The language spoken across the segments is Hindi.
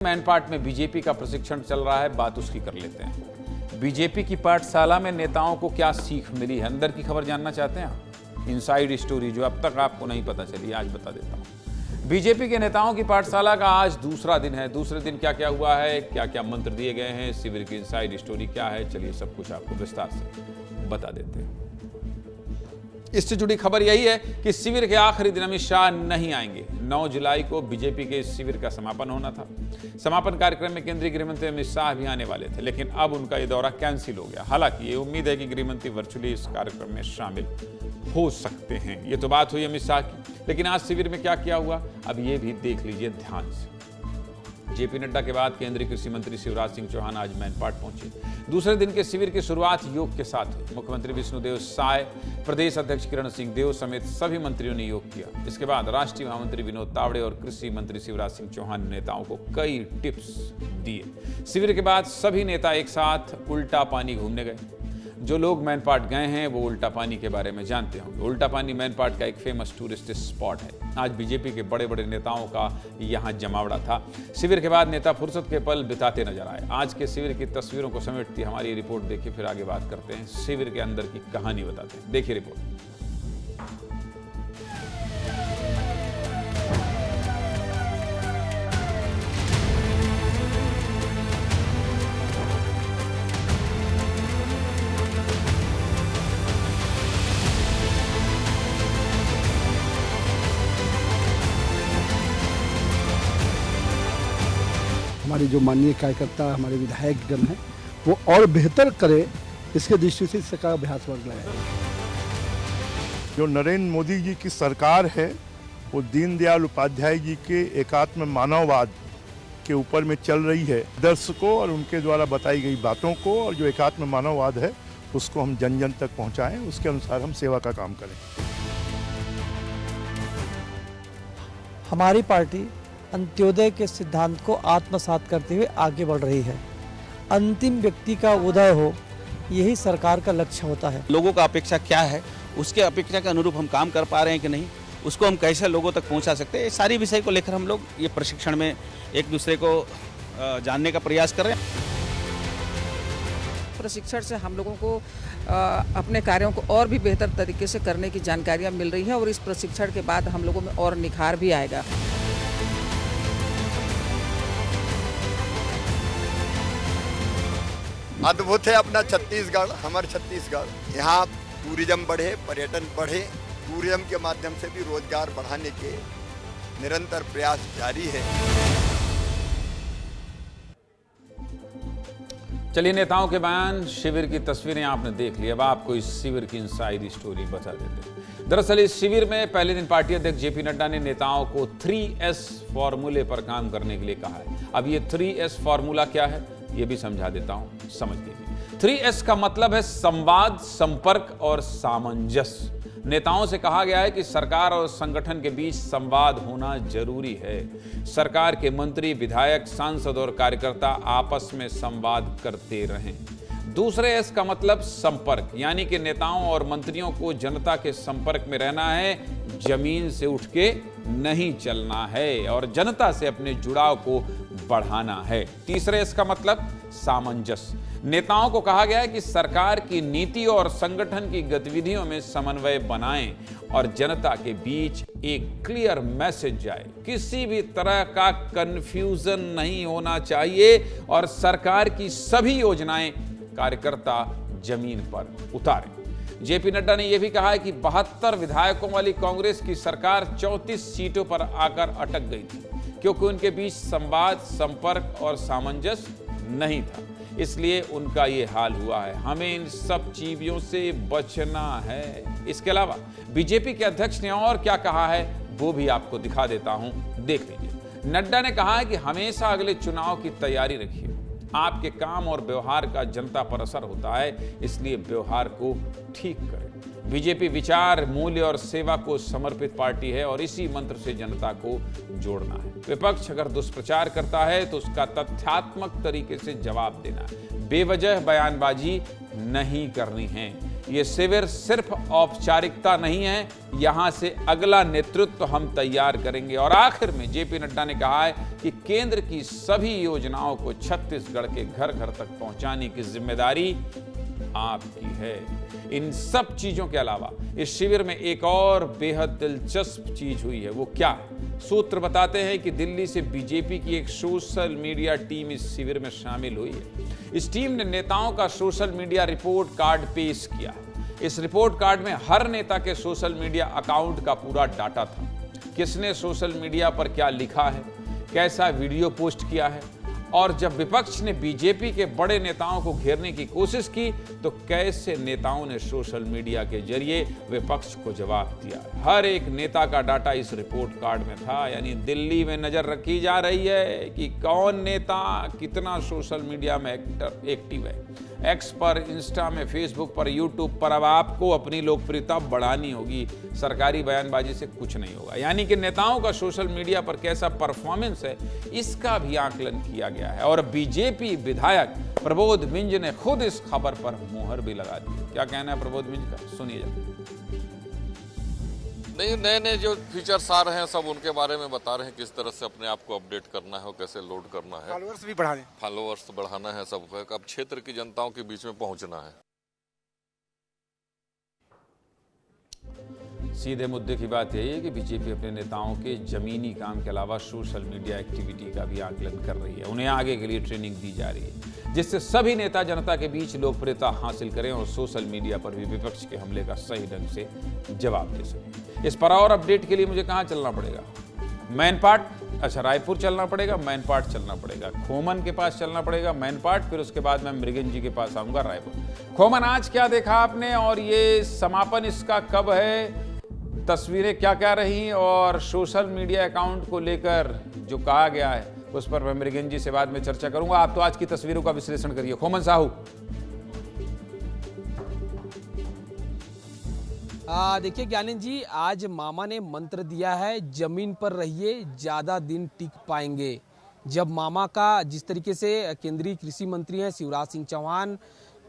मैनपाट में बीजेपी का प्रशिक्षण चल रहा है, बात उसकी कर लेते हैं। बीजेपी की पाठशाला में नेताओं को क्या सीख मिली है, अंदर की खबर जानना चाहते हैं आप? इनसाइड स्टोरी जो अब तक आपको नहीं पता चली, आज बता देता हूं। बीजेपी के नेताओं की पाठशाला का आज दूसरा दिन है। दूसरे दिन क्या क्या हुआ है, क्या क्या मंत्र दिए गए हैं, शिविर की इनसाइड स्टोरी क्या है, चलिए सब कुछ आपको विस्तार से बता देते हैं। इससे जुड़ी खबर यही है कि शिविर के आखिरी दिन अमित शाह नहीं आएंगे। 9 जुलाई को बीजेपी के शिविर का समापन होना था। समापन कार्यक्रम में केंद्रीय गृहमंत्री अमित शाह भी आने वाले थे, लेकिन अब उनका ये दौरा कैंसिल हो गया। हालांकि ये उम्मीद है कि गृहमंत्री वर्चुअली इस कार्यक्रम में शामिल हो सकते हैं। ये तो बात हुई अमित शाह की, लेकिन आज शिविर में क्या क्या हुआ अब ये भी देख लीजिए ध्यान से। जेपी नड्डा के बाद केंद्रीय कृषि मंत्री शिवराज सिंह चौहान आज मैनपाट पहुंचे। दूसरे दिन के शिविर की शुरुआत योग के साथ हुई। मुख्यमंत्री विष्णुदेव साय, प्रदेश अध्यक्ष किरण सिंह देव समेत सभी मंत्रियों ने योग किया। इसके बाद राष्ट्रीय महामंत्री विनोद तावड़े और कृषि मंत्री शिवराज सिंह चौहान ने नेताओं को कई टिप्स दिए। शिविर के बाद सभी नेता एक साथ उल्टा पानी घूमने गए। जो लोग मैनपाट गए हैं वो उल्टा पानी के बारे में जानते होंगे। उल्टा पानी मैनपाट का एक फेमस टूरिस्ट स्पॉट है। आज बीजेपी के बड़े बड़े नेताओं का यहाँ जमावड़ा था। शिविर के बाद नेता फुर्सत के पल बिताते नजर आए। आज के शिविर की तस्वीरों को समेटती हमारी रिपोर्ट देखिए, फिर आगे बात करते हैं। शिविर के अंदर की कहानी बताते हैं, देखिए रिपोर्ट। हमारे जो माननीय कार्यकर्ता हमारे विधायकगण हैं वो और बेहतर करे, इसके दृष्टि से सरकार अभ्यास वर्ग लगाए। जो नरेंद्र मोदी जी की सरकार है वो दीनदयाल उपाध्याय जी के एकात्म मानववाद के ऊपर में चल रही है। दर्शकों और उनके द्वारा बताई गई बातों को और जो एकात्म मानववाद है उसको हम जन जन तक पहुंचाएं, उसके अनुसार हम सेवा का काम करें। हमारी पार्टी अंत्योदय के सिद्धांत को आत्मसात करते हुए आगे बढ़ रही है। अंतिम व्यक्ति का उदय हो, यही सरकार का लक्ष्य होता है। लोगों का अपेक्षा क्या है, उसके अपेक्षा के अनुरूप हम काम कर पा रहे हैं कि नहीं, उसको हम कैसे लोगों तक पहुंचा सकते हैं, ये सारी विषय को लेकर हम लोग ये प्रशिक्षण में एक दूसरे को जानने का प्रयास कर रहे हैं। प्रशिक्षण से हम लोगों को अपने कार्यों को और भी बेहतर तरीके से करने की जानकारियाँ मिल रही हैं और इस प्रशिक्षण के बाद हम लोगों में और निखार भी आएगा। अद्भुत है अपना छत्तीसगढ़, हमारे छत्तीसगढ़। यहाँ टूरिज्म बढ़े, पर्यटन बढ़े, टूरिज्म के माध्यम से भी रोजगार बढ़ाने के निरंतर प्रयास जारी है। चलिए नेताओं के बयान, शिविर की तस्वीरें आपने देख ली। अब आपको इस शिविर की इनसाइड स्टोरी बता देते हैं। दरअसल इस शिविर में पहले दिन पार्टी अध्यक्ष जेपी नड्डा ने नेताओं को 3S फॉर्मूले पर काम करने के लिए कहा है। अब ये 3S फॉर्मूला क्या है ये भी समझा देता हूं, समझ लीजिए। 3S का मतलब है संवाद, संपर्क और सामंजस्य। नेताओं से कहा गया है कि सरकार और संगठन के बीच संवाद होना जरूरी है। सरकार के मंत्री, विधायक, सांसद और कार्यकर्ता आपस में संवाद करते रहें। दूसरे एस का मतलब संपर्क, यानी कि नेताओं और मंत्रियों को जनता के संपर्क में रहना है, जमीन से उठ के नहीं चलना है और जनता से अपने जुड़ाव को बढ़ाना है। तीसरे एस का मतलब सामंजस्य। नेताओं को कहा गया है कि सरकार की नीति और संगठन की गतिविधियों में समन्वय बनाएं और जनता के बीच एक क्लियर मैसेज जाए। किसी भी तरह का कंफ्यूजन नहीं होना चाहिए और सरकार की सभी योजनाएं कार्यकर्ता जमीन पर उतारें। जेपी नड्डा ने यह भी कहा है कि 72 विधायकों वाली कांग्रेस की सरकार 34 सीटों पर आकर अटक गई थी, क्योंकि उनके बीच संवाद, संपर्क और सामंजस्य नहीं था। इसलिए उनका ये हाल हुआ है। हमें इन सब चीजों से बचना है। इसके अलावा बीजेपी के अध्यक्ष ने और क्या कहा है वो भी आपको दिखा देता हूं, देख लीजिए। नड्डा ने कहा है कि हमेशा अगले चुनाव की तैयारी रखिए। आपके काम और व्यवहार का जनता पर असर होता है, इसलिए व्यवहार को ठीक करें। बीजेपी विचार, मूल्य और सेवा को समर्पित पार्टी है और इसी मंत्र से जनता को जोड़ना है। विपक्ष अगर दुष्प्रचार करता है तो उसका तथ्यात्मक तरीके से जवाब देना है। बेवजह बयानबाजी नहीं करनी है। ये शिविर सिर्फ औपचारिकता नहीं है, यहां से अगला नेतृत्व हम तैयार करेंगे। और आखिर में जेपी नड्डा ने कहा है कि केंद्र की सभी योजनाओं को छत्तीसगढ़ के घर घर तक पहुंचाने की जिम्मेदारी आपकी है। इन सब चीजों के अलावा इस शिविर में एक और बेहद दिलचस्प चीज हुई है। वो क्या? सूत्र बताते हैं कि दिल्ली से बीजेपी की एक सोशल मीडिया टीम इस शिविर में शामिल हुई है। इस टीम ने नेताओं का सोशल मीडिया रिपोर्ट कार्ड पेश किया। इस रिपोर्ट कार्ड में हर नेता के सोशल मीडिया अकाउंट का पूरा डाटा था। किसने सोशल मीडिया पर क्या लिखा है, कैसा वीडियो पोस्ट किया है, और जब विपक्ष ने बीजेपी के बड़े नेताओं को घेरने की कोशिश की तो कैसे नेताओं ने सोशल मीडिया के जरिए विपक्ष को जवाब दिया। हर एक नेता का डाटा इस रिपोर्ट कार्ड में था। यानी दिल्ली में नजर रखी जा रही है कि कौन नेता कितना सोशल मीडिया में एक्टिव है। एक्स पर, इंस्टा में, फेसबुक पर, यूट्यूब पर अब आपको अपनी लोकप्रियता बढ़ानी होगी। सरकारी बयानबाजी से कुछ नहीं होगा। यानी कि नेताओं का सोशल मीडिया पर कैसा परफॉर्मेंस है, इसका भी आकलन किया गया है। और बीजेपी विधायक प्रबोध मिंज ने खुद इस खबर पर मुहर भी लगा दी। क्या कहना है प्रबोध मिंज का, सुनिए जरा। नहीं, नए नए जो फीचर्स आ रहे हैं सब उनके बारे में बता रहे हैं, किस तरह से अपने आप को अपडेट करना है और कैसे लोड करना है। फॉलोअर्स भी बढ़ाने, फॉलोअर्स बढ़ाना है सबको, अब क्षेत्र की जनताओं के बीच में पहुंचना है। सीधे मुद्दे की बात यही है कि बीजेपी अपने नेताओं के जमीनी काम के अलावा सोशल मीडिया एक्टिविटी का भी आकलन कर रही है। उन्हें आगे के लिए ट्रेनिंग दी जा रही है, जिससे सभी नेता जनता के बीच लोकप्रियता हासिल करें और सोशल मीडिया पर भी विपक्ष के हमले का सही ढंग से जवाब दे सकें। इस पर और अपडेट के लिए मुझे कहाँ चलना पड़ेगा? मैनपाट, अच्छा रायपुर चलना पड़ेगा, मैनपाट चलना पड़ेगा, खोमन के पास चलना पड़ेगा, मैनपाट, फिर उसके बाद मैं मृगन जी के पास आऊँगा रायपुर। खोमन, आज क्या देखा आपने और ये समापन इसका कब है, तस्वीरें क्या क्या रही, और सोशल मीडिया अकाउंट को लेकर जो कहा गया है उस पर मैं मृगन जी से बाद में चर्चा करूंगा। आप तो आज की तस्वीरों का विश्लेषण करिए। खोमन साहू। देखिए ज्ञानंद जी, आज मामा ने मंत्र दिया है, जमीन पर रहिए, ज्यादा दिन टिक पाएंगे। जब मामा का जिस तरीके से केंद्रीय कृषि मंत्री हैं शिवराज सिंह चौहान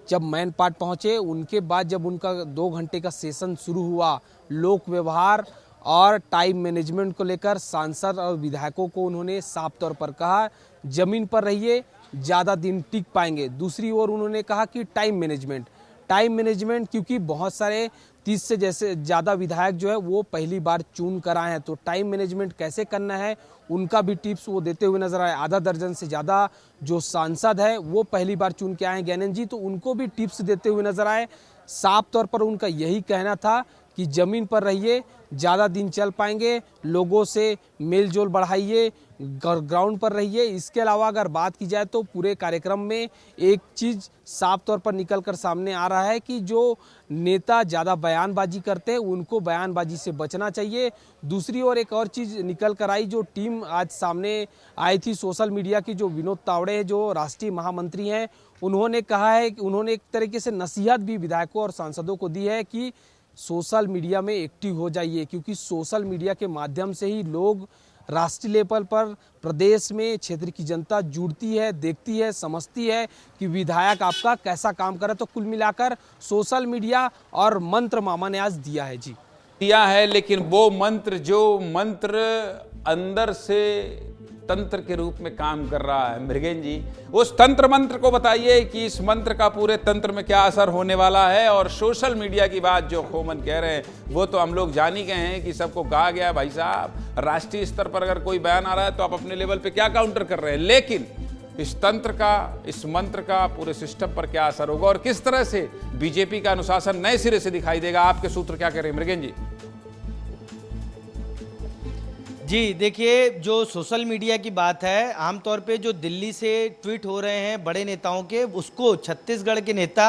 जब मैनपाट पहुंचे, उनके बाद जब उनका 2 घंटे का सेशन शुरू हुआ, लोक व्यवहार और टाइम मैनेजमेंट को लेकर सांसद और विधायकों को उन्होंने साफ तौर पर कहा, जमीन पर रहिए, ज़्यादा दिन टिक पाएंगे। दूसरी ओर उन्होंने कहा कि टाइम मैनेजमेंट क्योंकि बहुत सारे 30 से जैसे ज़्यादा विधायक जो है वो पहली बार चुन कर आए हैं, तो टाइम मैनेजमेंट कैसे करना है उनका भी टिप्स वो देते हुए नजर आए। आधा दर्जन से ज़्यादा जो सांसद है वो पहली बार चुन के आए हैं ज्ञानंद जी, तो उनको भी टिप्स देते हुए नजर आए। साफ तौर पर उनका यही कहना था कि ज़मीन पर रहिए, ज़्यादा दिन चल पाएंगे, लोगों से मेल जोल बढ़ाइए, ग्राउंड पर रहिए। इसके अलावा अगर बात की जाए तो पूरे कार्यक्रम में एक चीज़ साफ तौर पर निकल कर सामने आ रहा है कि जो नेता ज़्यादा बयानबाजी करते हैं उनको बयानबाजी से बचना चाहिए। दूसरी ओर एक और चीज़ निकल कर आई, जो टीम आज सामने आई थी सोशल मीडिया की, जो विनोद तावड़े जो राष्ट्रीय महामंत्री हैं, उन्होंने कहा है कि उन्होंने एक तरीके से नसीहत भी विधायकों और सांसदों को दी है कि सोशल मीडिया में एक्टिव हो जाइए, क्योंकि सोशल मीडिया के माध्यम से ही लोग राष्ट्रीय लेवल पर, प्रदेश में क्षेत्र की जनता जुड़ती है, देखती है, समझती है कि विधायक आपका कैसा काम करे। तो कुल मिलाकर सोशल मीडिया और मंत्र मामा ने आज दिया है जी, दिया है, लेकिन वो मंत्र जो मंत्र अंदर से तंत्र के रूप में काम कर रहा है, मृगेन जी उस तंत्र मंत्र को बताइए कि इस मंत्र का पूरे तंत्र में क्या असर होने वाला है। और सोशल मीडिया की बात जो खोमन कह रहे हैं वो तो हम लोग जान ही गए हैं कि सबको कहा गया है भाई साहब राष्ट्रीय स्तर पर अगर कोई बयान आ रहा है तो आप अपने लेवल पे क्या काउंटर कर रहे हैं, लेकिन इस तंत्र का, इस मंत्र का पूरे सिस्टम पर क्या असर होगा और किस तरह से बीजेपी का अनुशासन नए सिरे से दिखाई देगा, आपके सूत्र क्या कह रहे हैं मृगेन जी? जी देखिए, जो सोशल मीडिया की बात है, आमतौर पे जो दिल्ली से ट्वीट हो रहे हैं बड़े नेताओं के, उसको छत्तीसगढ़ के नेता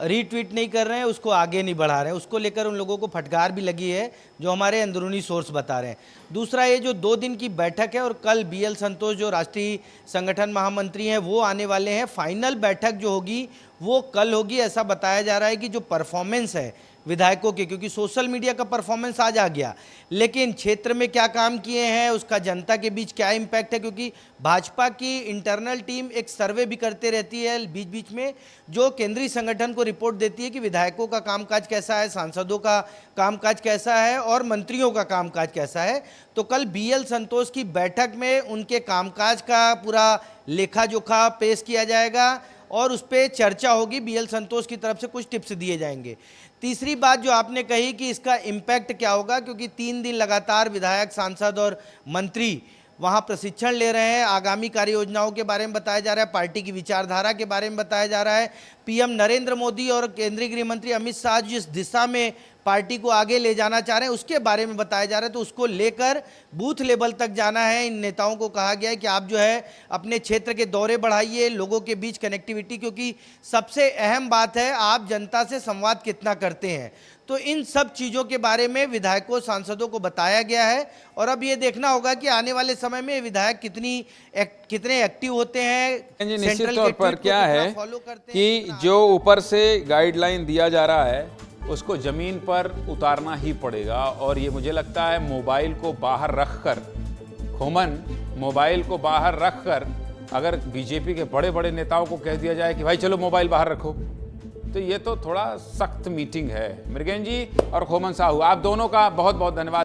रीट्वीट नहीं कर रहे हैं, उसको आगे नहीं बढ़ा रहे हैं। उसको लेकर उन लोगों को फटकार भी लगी है, जो हमारे अंदरूनी सोर्स बता रहे हैं। दूसरा, ये जो 2 दिन की बैठक है और कल BL संतोष जो राष्ट्रीय संगठन महामंत्री हैं वो आने वाले हैं, फाइनल बैठक जो होगी वो कल होगी। ऐसा बताया जा रहा है कि जो परफॉर्मेंस है विधायकों के, क्योंकि सोशल मीडिया का परफॉर्मेंस आज आ गया, लेकिन क्षेत्र में क्या काम किए हैं, उसका जनता के बीच क्या इम्पैक्ट है, क्योंकि भाजपा की इंटरनल टीम एक सर्वे भी करते रहती है बीच बीच में, जो केंद्रीय संगठन को रिपोर्ट देती है कि विधायकों का कामकाज कैसा है, सांसदों का कामकाज कैसा है और मंत्रियों का कामकाज कैसा है। तो कल BL संतोष की बैठक में उनके कामकाज का पूरा लेखा जोखा पेश किया जाएगा और उस पर चर्चा होगी। BL संतोष की तरफ से कुछ टिप्स दिए जाएंगे। तीसरी बात जो आपने कही कि इसका इम्पैक्ट क्या होगा, क्योंकि 3 दिन लगातार विधायक, सांसद और मंत्री वहाँ प्रशिक्षण ले रहे हैं, आगामी कार्य योजनाओं के बारे में बताया जा रहा है, पार्टी की विचारधारा के बारे में बताया जा रहा है। PM नरेंद्र मोदी और केंद्रीय गृह मंत्री अमित शाह जिस दिशा में पार्टी को आगे ले जाना चाह रहे हैं उसके बारे में बताया जा रहा है, तो उसको लेकर बूथ लेवल तक जाना है। इन नेताओं को कहा गया है कि आप जो है अपने क्षेत्र के दौरे बढ़ाइए, लोगों के बीच कनेक्टिविटी, क्योंकि सबसे अहम बात है आप जनता से संवाद कितना करते हैं। तो इन सब चीज़ों के बारे में विधायकों, सांसदों को बताया गया है और अब ये देखना होगा कि आने वाले समय में विधायक कितने एक्टिव होते हैं। जी, निश्चित तौर पर क्या है कि जो ऊपर से गाइडलाइन दिया जा रहा है उसको जमीन पर उतारना ही पड़ेगा। और ये मुझे लगता है मोबाइल को बाहर रखकर, खोमन मोबाइल को बाहर रखकर अगर बीजेपी के बड़े बड़े नेताओं को कह दिया जाए कि भाई चलो मोबाइल बाहर रखो, तो ये तो थोड़ा सख्त मीटिंग है। मृगेन जी और खोमन साहू, आप दोनों का बहुत बहुत धन्यवाद।